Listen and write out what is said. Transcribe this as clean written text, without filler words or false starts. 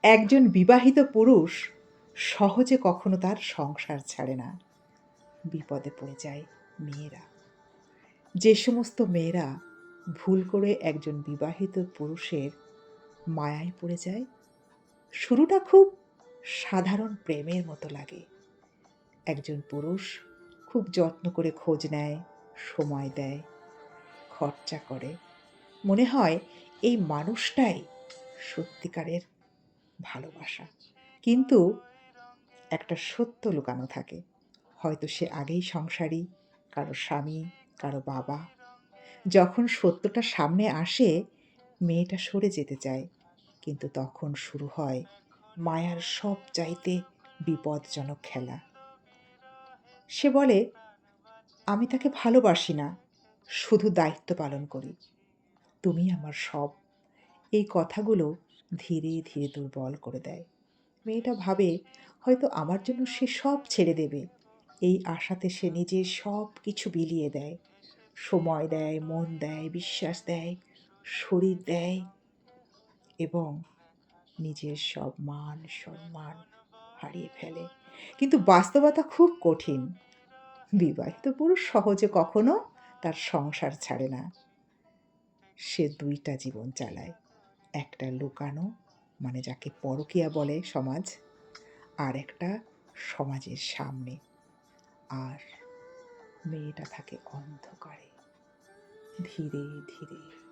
একজন বিবাহিত পুরুষ সহজে কখনো তার সংসার ছাড়ে না। বিপদে পড়ে যায় মেয়েরা। যে সমস্ত মেয়েরা ভুল করে একজন বিবাহিত পুরুষের মায়ায় পড়ে যায়, শুরুটা খুব সাধারণ প্রেমের মতো লাগে। একজন পুরুষ খুব যত্ন করে খোঁজ নেয়, সময় দেয়, খরচা করে। মনে হয় এই মানুষটাই সত্যিকারের ভালোবাসা। কিন্তু একটা সত্য লুকানো থাকে। হয়তো সে আগেই সংসারী, কারো স্বামী, কারো বাবা। যখন সত্যটা সামনে আসে, মেয়েটা সরে যেতে চায়। কিন্তু তখন শুরু হয় মায়ার সবচাইতে বিপজ্জনক খেলা। সে বলে, "আমি তাকে ভালোবাসি না, শুধু দায়িত্ব পালন করি। তুমি আমার সব।" এই কথাগুলো ধীরে ধীরে দুর্বল করে দেয়। মেয়েটা ভাবে হয়তো আমার জন্য সে সব ছেড়ে দেবে। এই আশাতে সে নিজের সব কিছু বিলিয়ে দেয়। সময় দেয়, মন দেয়, বিশ্বাস দেয়, শরীর দেয় এবং নিজের সব মান সম্মান হারিয়ে ফেলে। কিন্তু বাস্তবতা খুব কঠিন। বিবাহিত পুরুষ সহজে কখনো তার সংসার ছাড়ে না। সে ২ টা জীবন চালায়। একটা লুকানো, মানে যাকে পরকীয়া বলে সমাজ, আর একটা সমাজের সামনে। আর মেয়েটা থাকে অন্ধকারে, ধীরে ধীরে